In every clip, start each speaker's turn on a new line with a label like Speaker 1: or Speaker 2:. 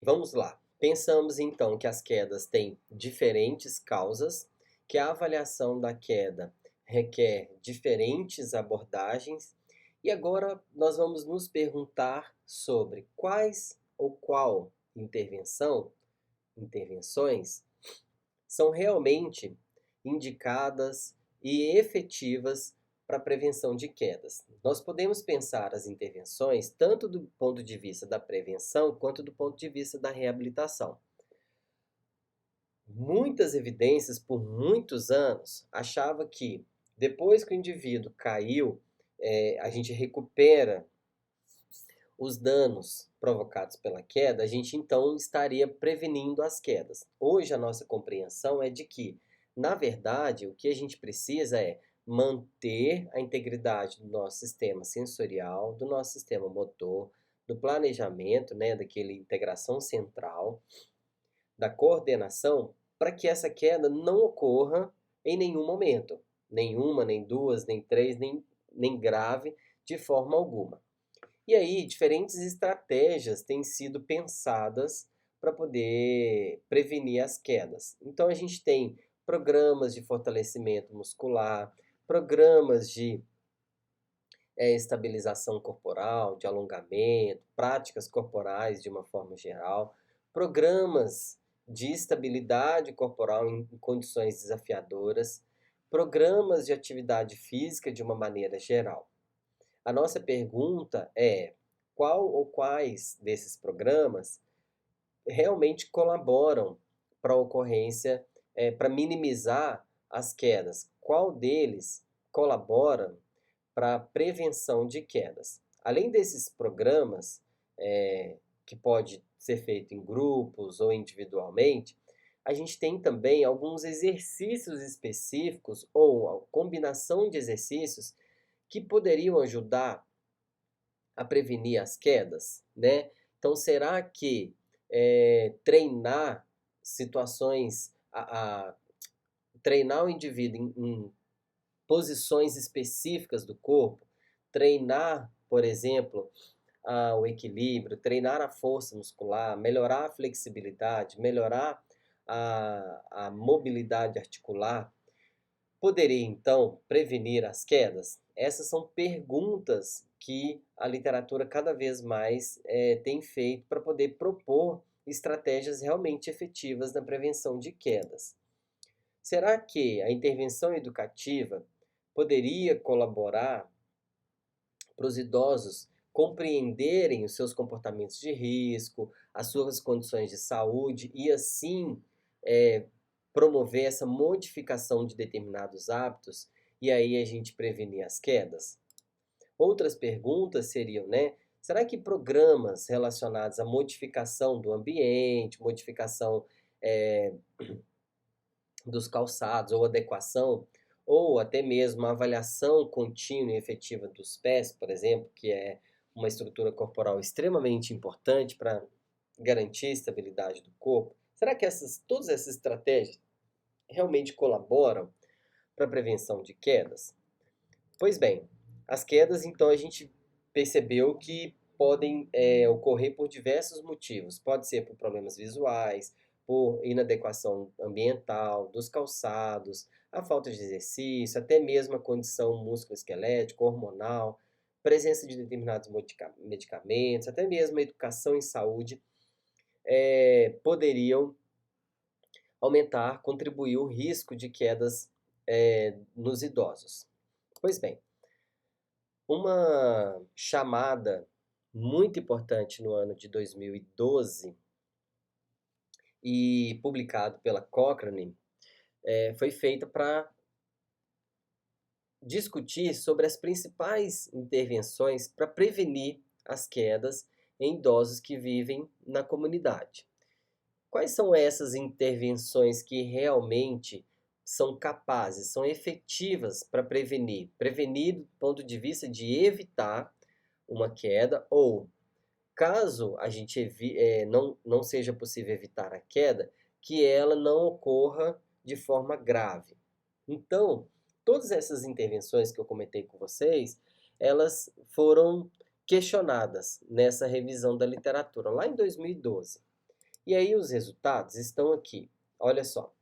Speaker 1: vamos lá. Pensamos então que as quedas têm diferentes causas, que a avaliação da queda requer diferentes abordagens, e agora nós vamos nos perguntar sobre quais ou qual intervenções são realmente indicadas e efetivas para a prevenção de quedas. Nós podemos pensar as intervenções tanto do ponto de vista da prevenção quanto do ponto de vista da reabilitação. Muitas evidências por muitos anos achavam que depois que o indivíduo caiu, a gente recupera os danos provocados pela queda, a gente então estaria prevenindo as quedas. Hoje a nossa compreensão é de que, na verdade, o que a gente precisa é manter a integridade do nosso sistema sensorial, do nosso sistema motor, do planejamento, né, daquela integração central, da coordenação, para que essa queda não ocorra em nenhum momento. Nenhuma, nem duas, nem três, nem grave, de forma alguma. E aí, diferentes estratégias têm sido pensadas para poder prevenir as quedas. Então, a gente tem programas de fortalecimento muscular, programas de estabilização corporal, de alongamento, práticas corporais de uma forma geral, programas de estabilidade corporal em condições desafiadoras, programas de atividade física de uma maneira geral. A nossa pergunta é: qual ou quais desses programas realmente colaboram para a ocorrência, para minimizar as quedas? Qual deles colabora para a prevenção de quedas? Além desses programas, que pode ser feito em grupos ou individualmente, a gente tem também alguns exercícios específicos ou a combinação de exercícios que poderiam ajudar a prevenir as quedas, né? Então, será que treinar situações, treinar o indivíduo em posições específicas do corpo, treinar, por exemplo, o equilíbrio, treinar a força muscular, melhorar a flexibilidade, melhorar a mobilidade articular, poderia então prevenir as quedas? Essas são perguntas que a literatura cada vez mais tem feito para poder propor estratégias realmente efetivas na prevenção de quedas. Será que a intervenção educativa poderia colaborar para os idosos compreenderem os seus comportamentos de risco, as suas condições de saúde e assim promover essa modificação de determinados hábitos e aí a gente prevenir as quedas? Outras perguntas seriam, né? Será que programas relacionados à modificação do ambiente, modificação dos calçados ou adequação, ou até mesmo a avaliação contínua e efetiva dos pés, por exemplo, que é uma estrutura corporal extremamente importante para garantir a estabilidade do corpo, será que todas essas estratégias realmente colaboram para a prevenção de quedas? Pois bem, as quedas, então, a gente percebeu que podem ocorrer por diversos motivos. Pode ser por problemas visuais, por inadequação ambiental, dos calçados, a falta de exercício, até mesmo a condição musculoesquelética, hormonal, presença de determinados medicamentos, até mesmo a educação em saúde, poderiam aumentar, contribuir o risco de quedas nos idosos. Pois bem, uma chamada muito importante no ano de 2012 e publicado pela Cochrane foi feita para discutir sobre as principais intervenções para prevenir as quedas em idosos que vivem na comunidade. Quais são essas intervenções que realmente são capazes, são efetivas para prevenir? Prevenir do ponto de vista de evitar uma queda ou, caso a gente não seja possível evitar a queda, que ela não ocorra de forma grave. Então, todas essas intervenções que eu comentei com vocês, elas foram questionadas nessa revisão da literatura, lá em 2012. E aí os resultados estão aqui. Olha só,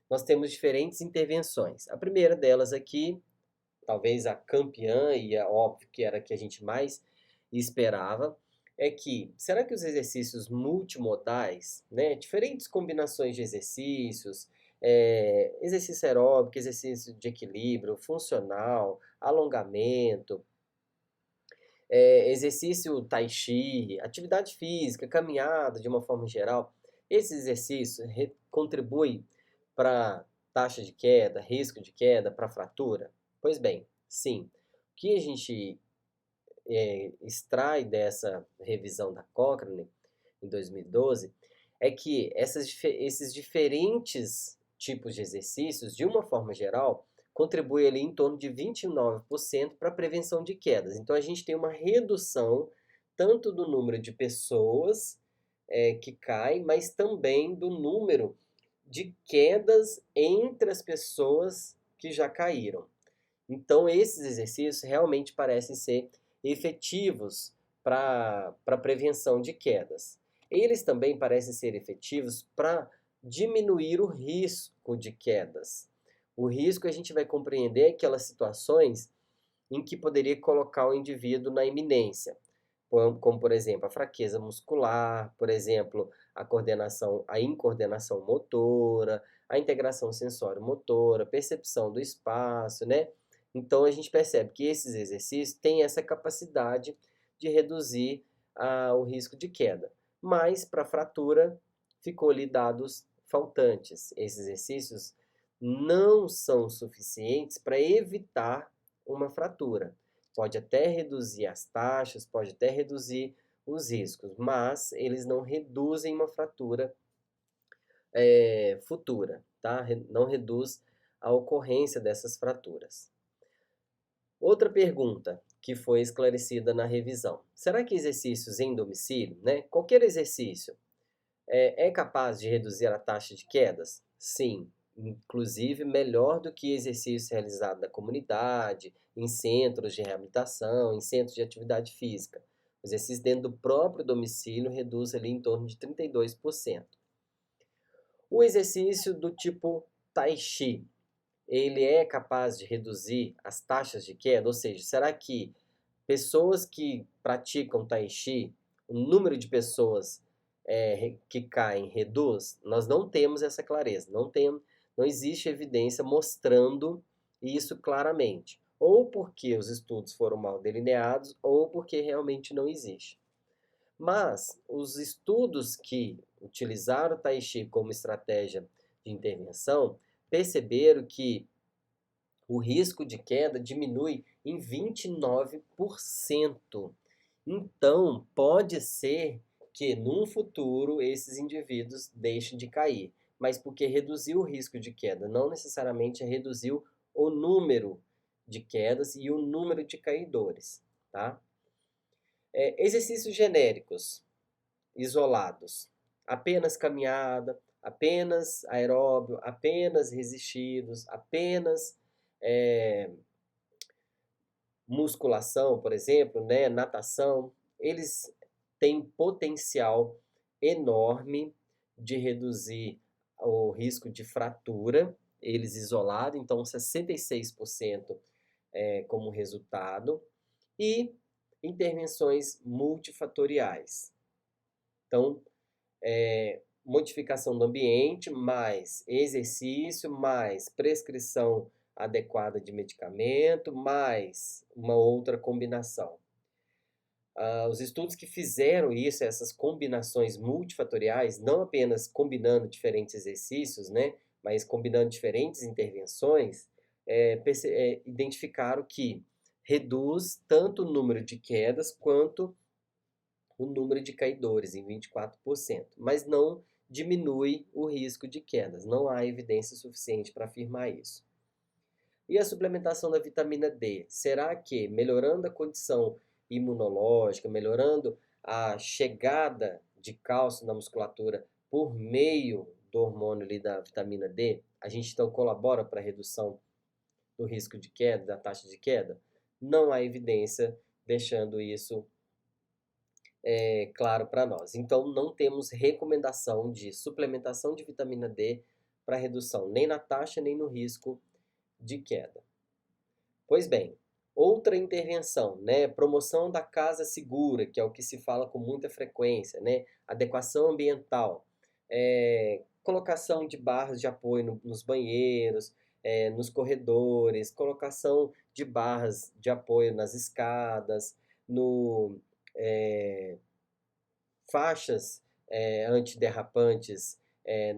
Speaker 1: nós temos diferentes intervenções. A primeira delas aqui, talvez a campeã, e é óbvio que era a que a gente mais esperava, é que, será que os exercícios multimodais, né, diferentes combinações de exercícios, exercício aeróbico, exercício de equilíbrio, funcional, alongamento, exercício tai chi, atividade física, caminhada de uma forma geral, esses exercícios contribuem para taxa de queda, risco de queda, para fratura? Pois bem, sim. O que a gente extrai dessa revisão da Cochrane, em 2012, é que esses diferentes tipos de exercícios, de uma forma geral, contribuem ali em torno de 29% para a prevenção de quedas. Então a gente tem uma redução tanto do número de pessoas que caem, mas também do número de quedas entre as pessoas que já caíram. Então, esses exercícios realmente parecem ser efetivos para a prevenção de quedas. Eles também parecem ser efetivos para diminuir o risco de quedas. O risco a gente vai compreender aquelas situações em que poderia colocar o indivíduo na iminência, como por exemplo a fraqueza muscular, por exemplo a incoordenação motora, a integração sensório-motora, percepção do espaço, né? Então a gente percebe que esses exercícios têm essa capacidade de reduzir o risco de queda. Mas para fratura ficou ali dados faltantes. Esses exercícios não são suficientes para evitar uma fratura. Pode até reduzir as taxas, pode até reduzir os riscos, mas eles não reduzem uma fratura futura, tá? Não reduz a ocorrência dessas fraturas. Outra pergunta que foi esclarecida na revisão. Será que exercícios em domicílio, né? Qualquer exercício, é capaz de reduzir a taxa de quedas? Sim, inclusive melhor do que exercício realizado na comunidade, em centros de reabilitação, em centros de atividade física. O exercício dentro do próprio domicílio reduz ali em torno de 32%. O exercício do tipo Tai Chi, ele é capaz de reduzir as taxas de queda? Ou seja, será que pessoas que praticam Tai Chi, o número de pessoas que caem reduz? Nós não temos essa clareza, não existe evidência mostrando isso claramente. Ou porque os estudos foram mal delineados, ou porque realmente não existe. Mas os estudos que utilizaram o Tai Chi como estratégia de intervenção perceberam que o risco de queda diminui em 29%. Então, pode ser que num futuro esses indivíduos deixem de cair, mas porque reduziu o risco de queda, não necessariamente reduziu o número de quedas e o número de caidores, tá? Exercícios genéricos, isolados, apenas caminhada, apenas aeróbio, apenas resistidos, apenas musculação, por exemplo, né, natação, eles têm potencial enorme de reduzir o risco de fratura, eles isolados, então 66% como resultado, e intervenções multifatoriais. Então, modificação do ambiente, mais exercício, mais prescrição adequada de medicamento, mais uma outra combinação. Os estudos que fizeram isso, essas combinações multifatoriais, não apenas combinando diferentes exercícios, né, mas combinando diferentes intervenções, identificaram que reduz tanto o número de quedas quanto o número de caidores em 24%, mas não diminui o risco de quedas. Não há evidência suficiente para afirmar isso. E a suplementação da vitamina D? Será que melhorando a condição imunológica, melhorando a chegada de cálcio na musculatura por meio do hormônio ali da vitamina D, a gente então colabora para a redução do risco de queda, da taxa de queda? Não há evidência deixando isso claro para nós. Então, não temos recomendação de suplementação de vitamina D para redução nem na taxa nem no risco de queda. Pois bem, outra intervenção, né? Promoção da casa segura, que é o que se fala com muita frequência, né? Adequação ambiental, colocação de barras de apoio nos banheiros, nos corredores, colocação de barras de apoio nas escadas, no, é, faixas antiderrapantes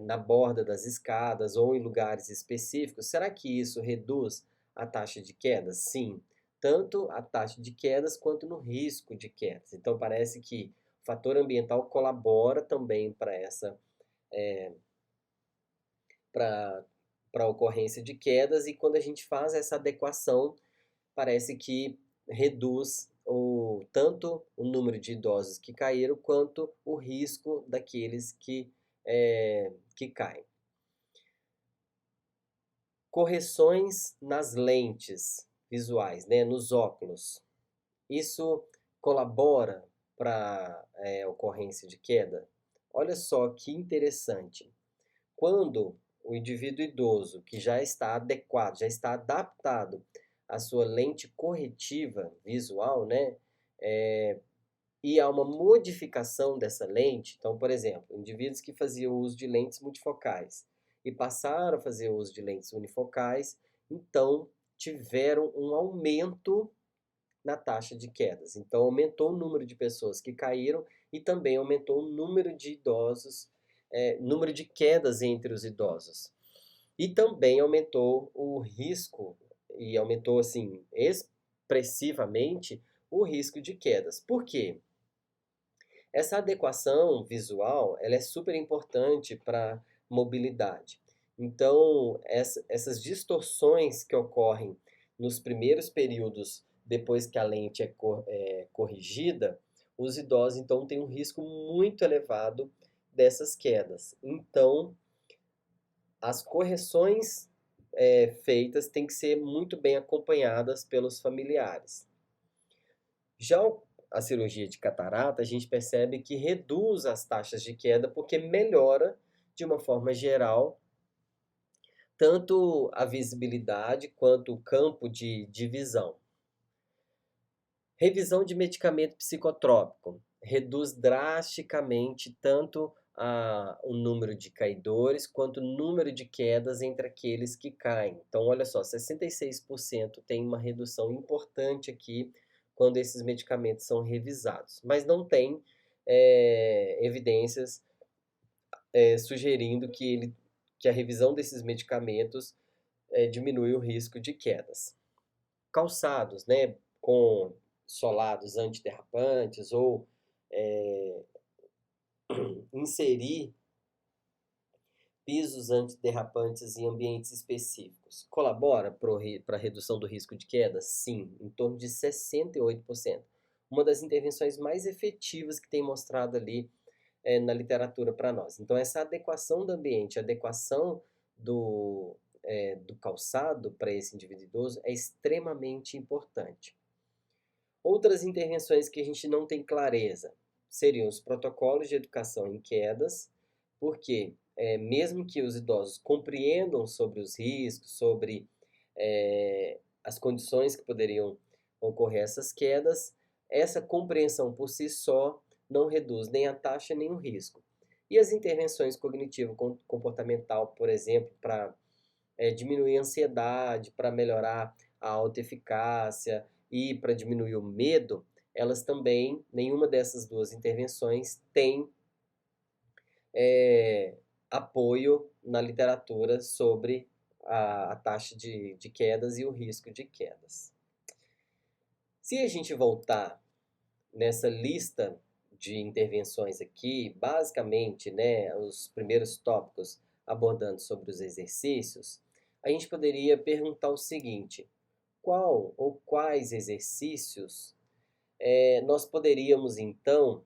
Speaker 1: na borda das escadas ou em lugares específicos. Será que isso reduz a taxa de quedas? Sim, tanto a taxa de quedas quanto no risco de quedas. Então parece que o fator ambiental colabora também para essa para a ocorrência de quedas, e quando a gente faz essa adequação, parece que reduz tanto o número de idosos que caíram, quanto o risco daqueles que caem. Correções nas lentes visuais, né, nos óculos. Isso colabora para a ocorrência de queda? Olha só que interessante. Quando o indivíduo idoso, que já está adequado, já está adaptado à sua lente corretiva visual, né? E há uma modificação dessa lente. Então, por exemplo, indivíduos que faziam uso de lentes multifocais e passaram a fazer uso de lentes unifocais, então tiveram um aumento na taxa de quedas. Então, aumentou o número de pessoas que caíram e também aumentou o número de idosos, número de quedas entre os idosos. E também aumentou o risco, e aumentou assim expressivamente o risco de quedas. Por quê? Essa adequação visual, ela é super importante para mobilidade. Então, essas distorções que ocorrem nos primeiros períodos depois que a lente é corrigida, os idosos então têm um risco muito elevado dessas quedas. Então, as correções feitas têm que ser muito bem acompanhadas pelos familiares. Já a cirurgia de catarata, a gente percebe que reduz as taxas de queda porque melhora, de uma forma geral, tanto a visibilidade quanto o campo de visão. Revisão de medicamento psicotrópico reduz drasticamente tanto o número de caidores quanto o número de quedas entre aqueles que caem. Então, olha só, 66% tem uma redução importante aqui quando esses medicamentos são revisados, mas não tem evidências sugerindo que a revisão desses medicamentos diminui o risco de quedas. Calçados, né, com solados antiderrapantes ou inserir pisos antiderrapantes em ambientes específicos. Colabora para a redução do risco de queda? Sim, em torno de 68%. Uma das intervenções mais efetivas que tem mostrado ali na literatura para nós. Então, essa adequação do ambiente, a adequação do calçado para esse indivíduo idoso é extremamente importante. Outras intervenções que a gente não tem clareza seriam os protocolos de educação em quedas, porque mesmo que os idosos compreendam sobre os riscos, sobre as condições que poderiam ocorrer essas quedas, essa compreensão por si só não reduz nem a taxa nem o risco. E as intervenções cognitivo-comportamental, por exemplo, para diminuir a ansiedade, para melhorar a autoeficácia e para diminuir o medo, elas também, nenhuma dessas duas intervenções tem apoio na literatura sobre a taxa de quedas e o risco de quedas. Se a gente voltar nessa lista de intervenções aqui, basicamente, né, os primeiros tópicos abordando sobre os exercícios, a gente poderia perguntar o seguinte: qual ou quais exercícios nós poderíamos então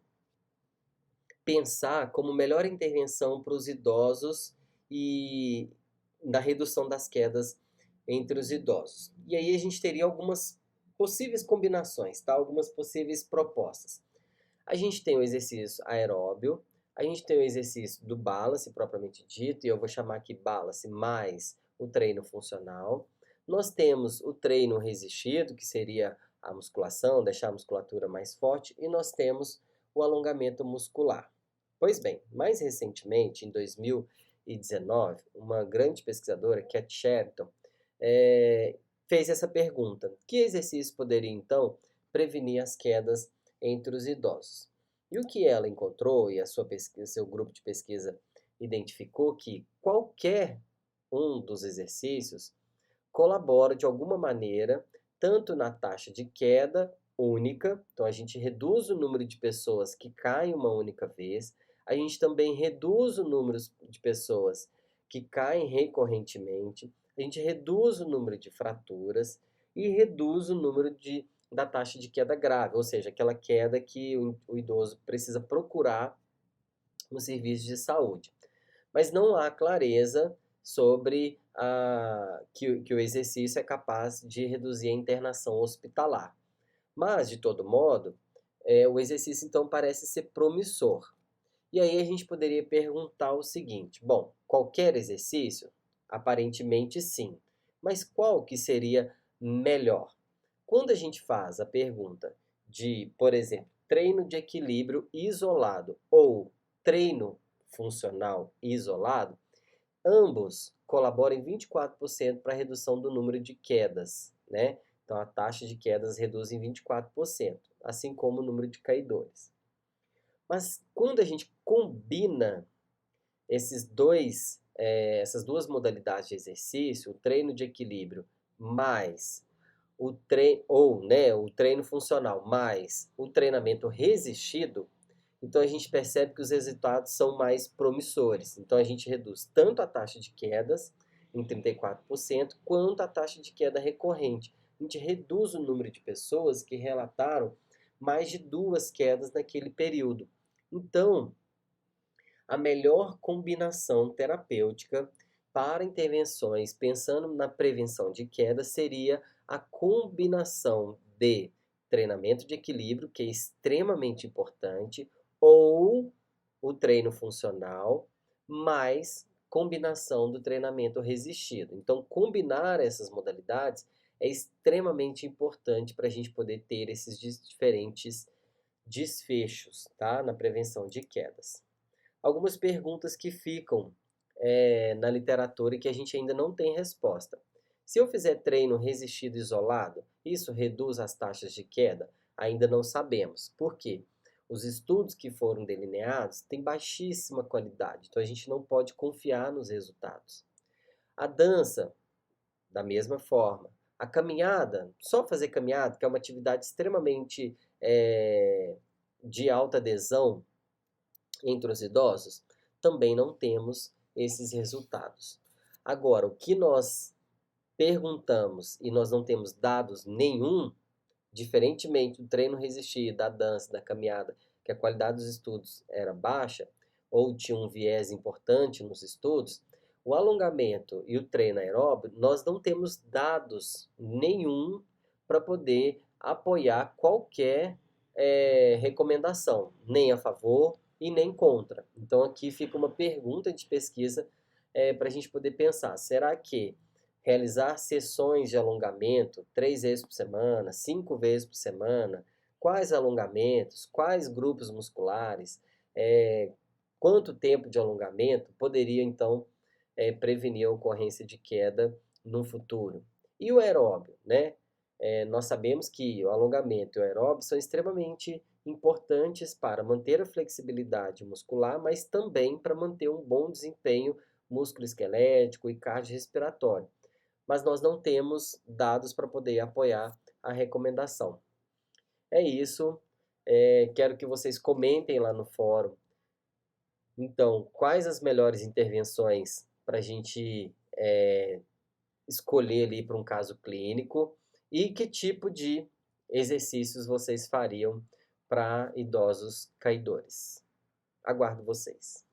Speaker 1: pensar como melhor intervenção para os idosos e na redução das quedas entre os idosos? E aí a gente teria algumas possíveis combinações, tá? Algumas possíveis propostas. A gente tem o exercício aeróbio, a gente tem o exercício do balance propriamente dito, e eu vou chamar aqui balance mais o treino funcional. Nós temos o treino resistido, que seria a musculação, deixar a musculatura mais forte, e nós temos o alongamento muscular. Pois bem, mais recentemente, em 2019, uma grande pesquisadora, Cat Sherrington, fez essa pergunta: que exercício poderia então prevenir as quedas entre os idosos? E o que ela encontrou, e a sua pesquisa, seu grupo de pesquisa identificou que qualquer um dos exercícios colabora de alguma maneira, tanto na taxa de queda única, então a gente reduz o número de pessoas que caem uma única vez, a gente também reduz o número de pessoas que caem recorrentemente, a gente reduz o número de fraturas e reduz o número da taxa de queda grave, ou seja, aquela queda que o idoso precisa procurar no serviço de saúde. Mas não há clareza sobre que o exercício é capaz de reduzir a internação hospitalar. Mas, de todo modo, o exercício então parece ser promissor. E aí a gente poderia perguntar o seguinte: bom, qualquer exercício? Aparentemente sim. Mas qual que seria melhor? Quando a gente faz a pergunta de, por exemplo, treino de equilíbrio isolado ou treino funcional isolado, ambos colaboram em 24% para a redução do número de quedas, né? Então a taxa de quedas reduz em 24%, assim como o número de caidores. Mas quando a gente combina essas duas modalidades de exercício, o treino de equilíbrio mais o treino funcional mais o treinamento resistido, então a gente percebe que os resultados são mais promissores. Então a gente reduz tanto a taxa de quedas em 34%, quanto a taxa de queda recorrente. A gente reduz o número de pessoas que relataram mais de 2 quedas naquele período. Então, a melhor combinação terapêutica para intervenções pensando na prevenção de queda seria a combinação de treinamento de equilíbrio, que é extremamente importante, ou o treino funcional, mais combinação do treinamento resistido. Então, combinar essas modalidades é extremamente importante para a gente poder ter esses diferentes desfechos, tá? Na prevenção de quedas. Algumas perguntas que ficam na literatura e que a gente ainda não tem resposta. Se eu fizer treino resistido isolado, isso reduz as taxas de queda? Ainda não sabemos. Por quê? Os estudos que foram delineados têm baixíssima qualidade, então a gente não pode confiar nos resultados. A dança, da mesma forma. A caminhada, só fazer caminhada, que é uma atividade extremamente de alta adesão entre os idosos, também não temos esses resultados. Agora, o que nós perguntamos e nós não temos dados nenhum, diferentemente do treino resistido, da dança, da caminhada, que a qualidade dos estudos era baixa, ou tinha um viés importante nos estudos, o alongamento e o treino aeróbio, nós não temos dados nenhum para poder apoiar qualquer recomendação, nem a favor e nem contra. Então aqui fica uma pergunta de pesquisa para a gente poder pensar: será que realizar sessões de alongamento 3 vezes por semana, 5 vezes por semana, quais alongamentos, quais grupos musculares, quanto tempo de alongamento poderia então prevenir a ocorrência de queda no futuro? E o aeróbio, né? Nós sabemos que o alongamento e o aeróbio são extremamente importantes para manter a flexibilidade muscular, mas também para manter um bom desempenho musculoesquelético e cardiorrespiratório. Mas nós não temos dados para poder apoiar a recomendação. É isso. Quero que vocês comentem lá no fórum. Então, quais as melhores intervenções para a gente escolher ali para um caso clínico e que tipo de exercícios vocês fariam para idosos caidores. Aguardo vocês.